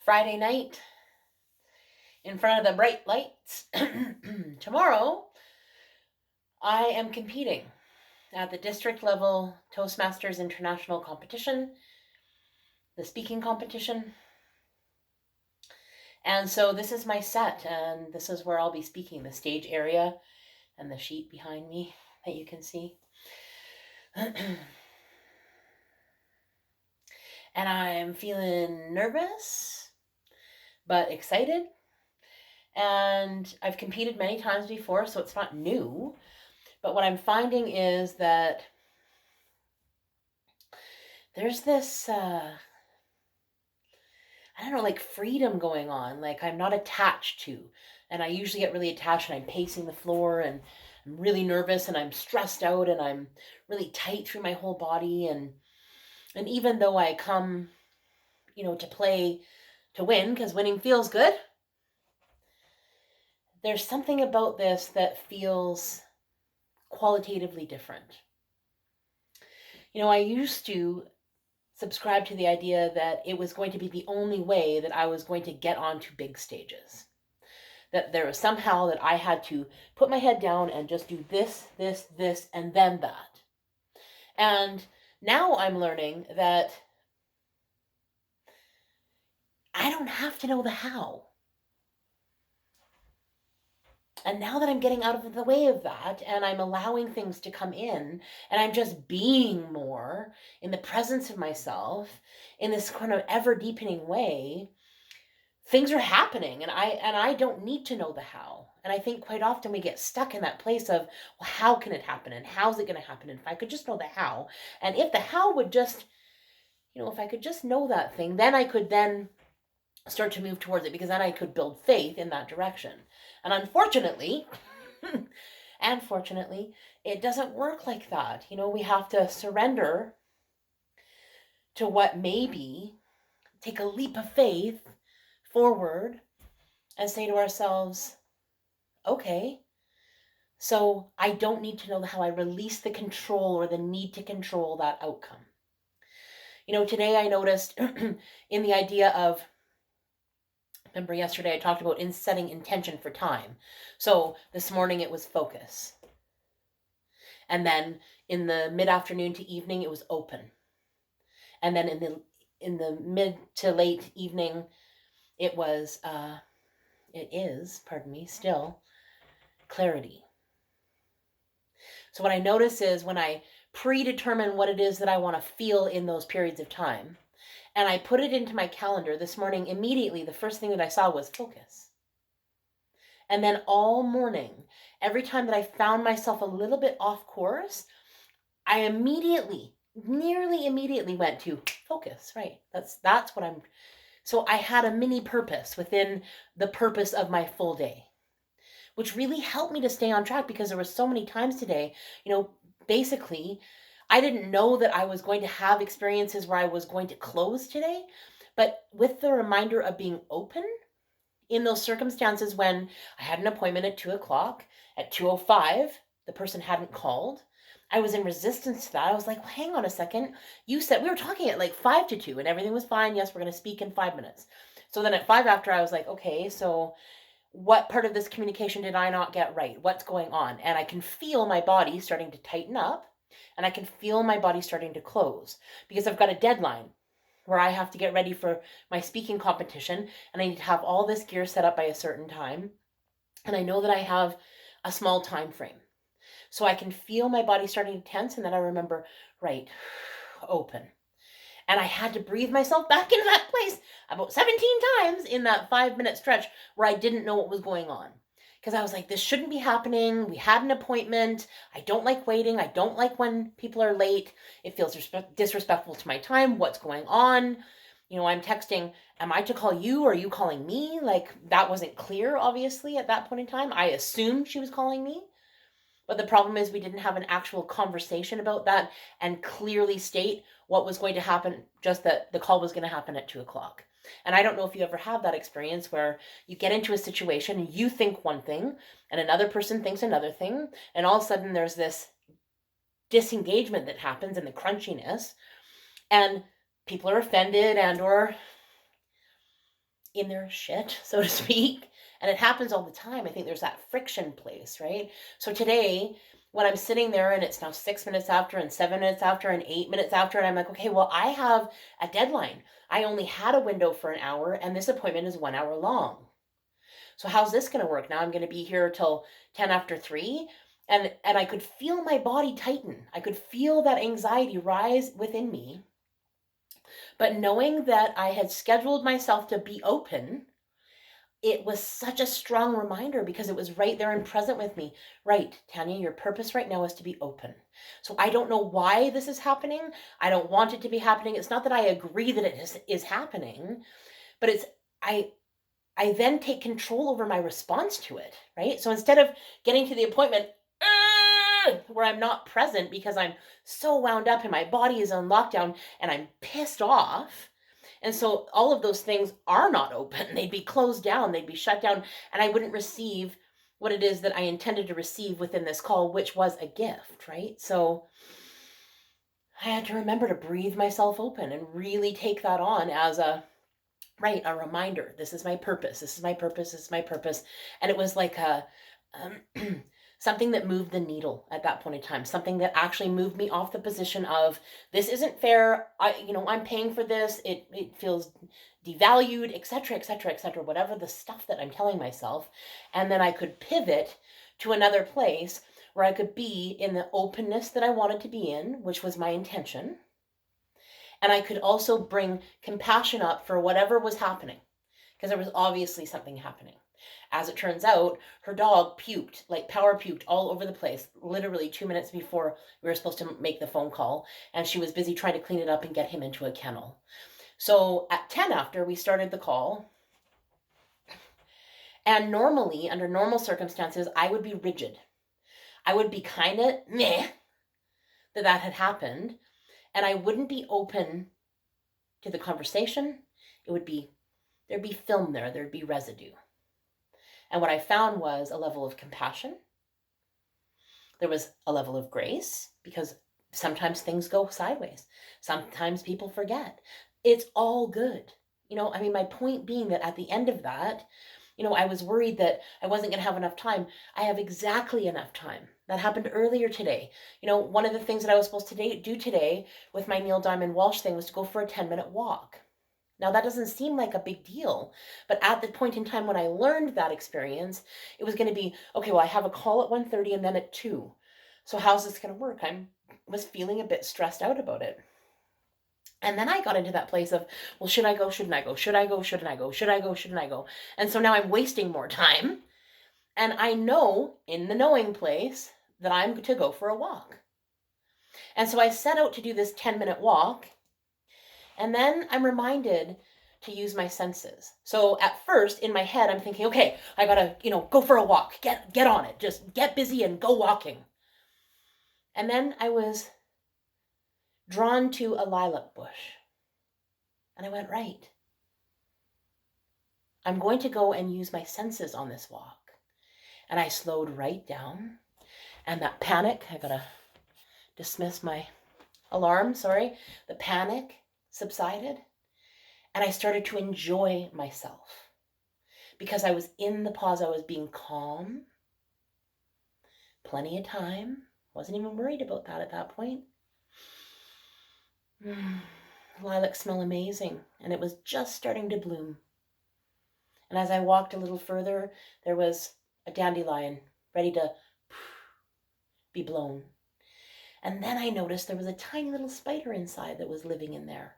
Friday night in front of the bright lights. Tomorrow, I am competing at the district level Toastmasters International competition, the speaking competition. And so this is my set, and this is where I'll be speaking, the stage area and the sheet behind me that you can see. And I'm feeling nervous, but excited. And I've competed many times before, so it's not new. But what I'm finding is that there's this, I don't know, like freedom going on. Like I'm not attached to. And I usually get really attached and I'm pacing the floor and I'm really nervous and I'm stressed out and I'm really tight through my whole body. And even though I come, to play to win, because winning feels good, there's something about this that feels qualitatively different. I used to subscribe to the idea that it was going to be the only way that I was going to get onto big stages. That there was somehow that I had to put my head down and just do this, this, and then that. And now I'm learning that I don't have to know the how. And now that I'm getting out of the way of that and I'm allowing things to come in and I'm just being more in the presence of myself in this kind of ever deepening way, things are happening and I don't need to know the how. And I think quite often we get stuck in that place of, well, how can it happen and how's it going to happen? And if I could just know the how, and if the how would just, if I could just know that thing, then I could then start to move towards it, because then I could build faith in that direction. And unfortunately, it doesn't work like that. We have to surrender to what may be, take a leap of faith forward and say to ourselves, okay, so I don't need to know how. I release the control or the need to control that outcome. Today I noticed in the idea of, remember yesterday I talked about setting intention for time. So this morning it was focus. And then in the mid-afternoon to evening it was open. And then in the mid to late evening it is still clarity. So what I notice is when I predetermine what it is that I want to feel in those periods of time, and I put it into my calendar this morning, immediately the first thing that I saw was focus. And then all morning, every time that I found myself a little bit off course, I nearly immediately went to focus, right? That's what I'm, so I had a mini purpose within the purpose of my full day, which really helped me to stay on track, because there were so many times today, basically, I didn't know that I was going to have experiences where I was going to close today, but with the reminder of being open in those circumstances when I had an appointment at 2:00, at 2:05, the person hadn't called. I was in resistance to that. I was like, well, hang on a second. You said we were talking at like 5 to 2 and everything was fine. Yes, we're going to speak in 5 minutes. So then at 5 after, I was like, okay, so what part of this communication did I not get right? What's going on? And I can feel my body starting to tighten up, and I can feel my body starting to close, because I've got a deadline where I have to get ready for my speaking competition, and I need to have all this gear set up by a certain time. And I know that I have a small time frame. So I can feel my body starting to tense, and then I remember, right, open. And I had to breathe myself back into that place about 17 times in that 5-minute stretch where I didn't know what was going on. Because I was like, this shouldn't be happening. We had an appointment. I don't like waiting. I don't like when people are late. It feels disrespectful to my time. What's going on? I'm texting, am I to call you or are you calling me? Like, that wasn't clear, obviously, at that point in time. I assumed she was calling me. But the problem is we didn't have an actual conversation about that and clearly state what was going to happen, just that the call was going to happen at 2:00. And I don't know if you ever have that experience where you get into a situation and you think one thing and another person thinks another thing. And all of a sudden there's this disengagement that happens and the crunchiness, and people are offended and or in their shit, so to speak. And it happens all the time. I think there's that friction place, right? So today, when I'm sitting there and it's now 6 minutes after and 7 minutes after and 8 minutes after, and I'm like, okay, well, I have a deadline. I only had a window for an hour and this appointment is 1 hour long. So how's this going to work? Now I'm going to be here till 10 after 3. And I could feel my body tighten. I could feel that anxiety rise within me. But knowing that I had scheduled myself to be open, it was such a strong reminder because it was right there and present with me. Right, Tanya, your purpose right now is to be open. So I don't know why this is happening. I don't want it to be happening. It's not that I agree that it is happening, but it's I then take control over my response to it, right? So instead of getting to the appointment where I'm not present because I'm so wound up and my body is on lockdown and I'm pissed off, and so all of those things are not open. They'd be closed down, they'd be shut down, and I wouldn't receive what it is that I intended to receive within this call, which was a gift, right? So I had to remember to breathe myself open and really take that on as a reminder. This is my purpose. This is my purpose. This is my purpose. And it was like a something that moved the needle at that point in time, something that actually moved me off the position of this isn't fair. I'm paying for this. It feels devalued, etc., etc., etc., whatever the stuff that I'm telling myself. And then I could pivot to another place where I could be in the openness that I wanted to be in, which was my intention. And I could also bring compassion up for whatever was happening, because there was obviously something happening. As it turns out, her dog puked, like power puked all over the place, literally 2 minutes before we were supposed to make the phone call. And she was busy trying to clean it up and get him into a kennel. So at 10 after, we started the call. And normally, under normal circumstances, I would be rigid. I would be kind of meh that had happened. And I wouldn't be open to the conversation. There'd be film there, there'd be residue. And what I found was a level of compassion. There was a level of grace, because sometimes things go sideways. Sometimes people forget. It's all good. My point being that at the end of that, I was worried that I wasn't going to have enough time. I have exactly enough time. That happened earlier today. One of the things that I was supposed to do today with my Neil Diamond Walsh thing was to go for a 10-minute walk. Now, that doesn't seem like a big deal, but at the point in time when I learned that experience, it was going to be, okay, well, I have a call at 1:30 and then at 2. So how's this going to work? I was feeling a bit stressed out about it. And then I got into that place of, well, should I go? Shouldn't I go? Should I go? Shouldn't I go? Should I go? Shouldn't I go? And so now I'm wasting more time. And I know in the knowing place that I'm to go for a walk. And so I set out to do this 10-minute walk. And then I'm reminded to use my senses. So at first in my head, I'm thinking, okay, I gotta, go for a walk, get on it, just get busy and go walking. And then I was drawn to a lilac bush. And I went, right, I'm going to go and use my senses on this walk. And I slowed right down. And that panic, I gotta dismiss my alarm, the panic subsided, and I started to enjoy myself because I was in the pause. I was being calm, plenty of time, wasn't even worried about that at that point. Lilacs smell amazing, and it was just starting to bloom. And as I walked a little further, there was a dandelion ready to be blown. And then I noticed there was a tiny little spider inside that was living in there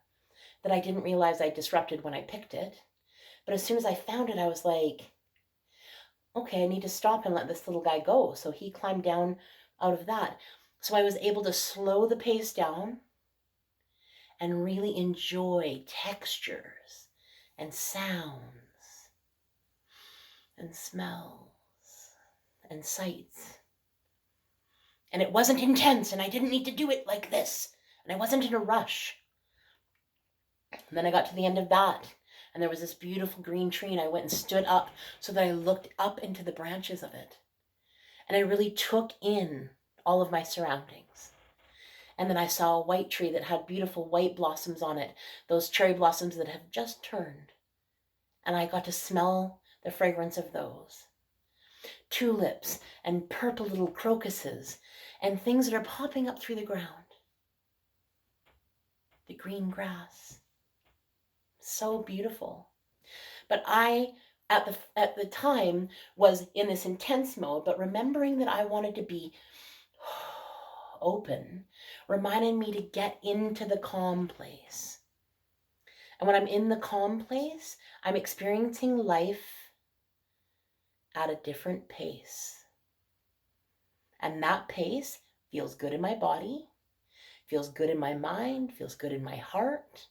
that I didn't realize I disrupted when I picked it. But as soon as I found it, I was like, okay, I need to stop and let this little guy go. So he climbed down out of that. So I was able to slow the pace down and really enjoy textures and sounds and smells and sights. And it wasn't intense, and I didn't need to do it like this. And I wasn't in a rush. And then I got to the end of that, and there was this beautiful green tree, and I went and stood up so that I looked up into the branches of it. And I really took in all of my surroundings. And then I saw a white tree that had beautiful white blossoms on it, those cherry blossoms that have just turned. and I got to smell the fragrance of those. Tulips and purple little crocuses and things that are popping up through the ground. The green grass. So beautiful. But I, at the time, was in this intense mode, but remembering that I wanted to be open reminded me to get into the calm place. And when I'm in the calm place, I'm experiencing life at a different pace. And that pace feels good in my body, feels good in my mind, feels good in my heart.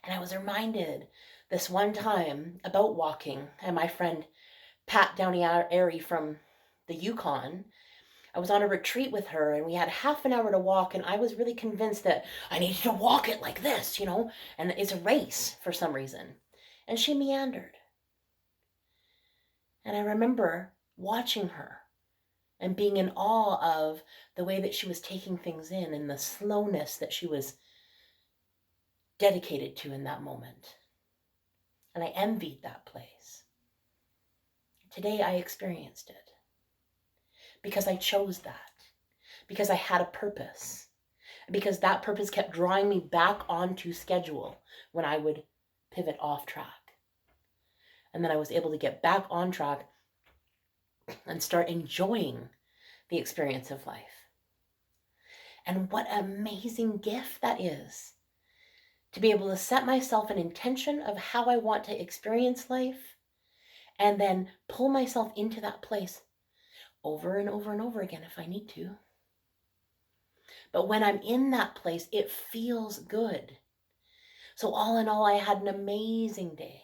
And I was reminded this one time about walking, and my friend Pat Downey Airy from the Yukon, I was on a retreat with her and we had half an hour to walk, and I was really convinced that I needed to walk it like this, and it's a race for some reason. And she meandered. And I remember watching her and being in awe of the way that she was taking things in and the slowness that she was dedicated to in that moment. And I envied that place. Today I experienced it because I chose that, because I had a purpose, because that purpose kept drawing me back onto schedule when I would pivot off track. And then I was able to get back on track and start enjoying the experience of life. And what an amazing gift that is, to be able to set myself an intention of how I want to experience life and then pull myself into that place over and over and over again if I need to. But when I'm in that place, it feels good. So all in all, I had an amazing day.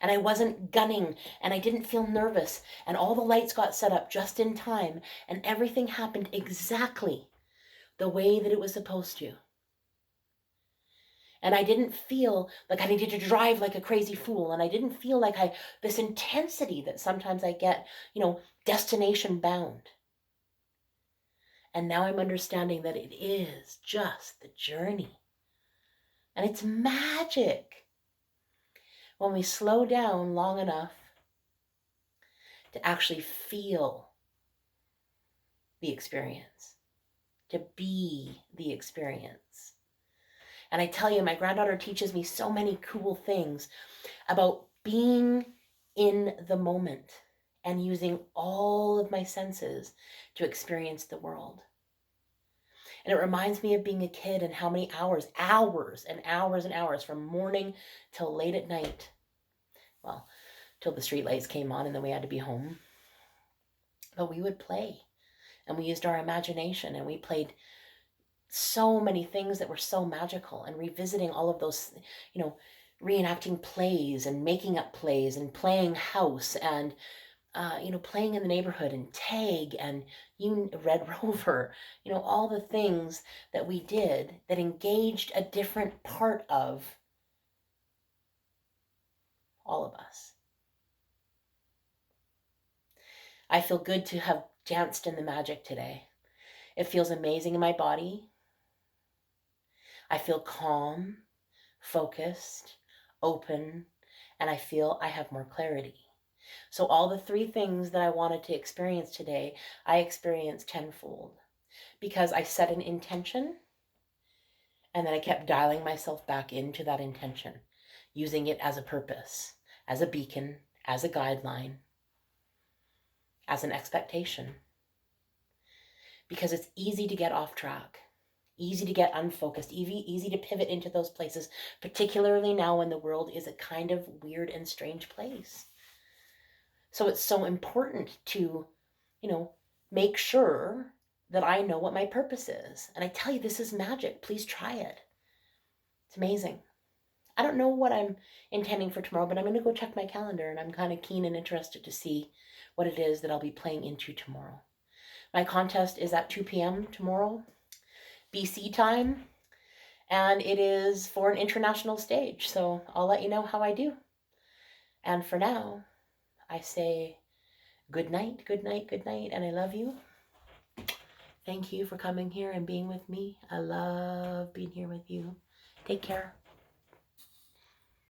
And I wasn't gunning, and I didn't feel nervous, and all the lights got set up just in time, and everything happened exactly the way that it was supposed to. And I didn't feel like I needed to drive like a crazy fool, and I didn't feel like this intensity that sometimes I get, destination bound. And now I'm understanding that it is just the journey. And it's magic when we slow down long enough to actually feel the experience, to be the experience. And I tell you, my granddaughter teaches me so many cool things about being in the moment and using all of my senses to experience the world. And it reminds me of being a kid and how many hours and hours and hours from morning till late at night. Well, till the street lights came on and then we had to be home. But we would play and we used our imagination and we played so many things that were so magical, and revisiting all of those, reenacting plays and making up plays and playing house and playing in the neighborhood and tag and Red Rover, all the things that we did that engaged a different part of all of us. I feel good to have danced in the magic today. It feels amazing in my body. I feel calm, focused, open, and I feel I have more clarity. So all the three things that I wanted to experience today, I experienced tenfold because I set an intention and then I kept dialing myself back into that intention, using it as a purpose, as a beacon, as a guideline, as an expectation. Because it's easy to get off track, easy to get unfocused, easy to pivot into those places, particularly now when the world is a kind of weird and strange place. So it's so important to, make sure that I know what my purpose is. And I tell you, this is magic. Please try it. It's amazing. I don't know what I'm intending for tomorrow, but I'm going to go check my calendar, and I'm kind of keen and interested to see what it is that I'll be playing into tomorrow. My contest is at 2 p.m. tomorrow, BC time, and it is for an international stage. So I'll let you know how I do. And for now, I say good night, good night, good night, and I love you. Thank you for coming here and being with me. I love being here with you. Take care.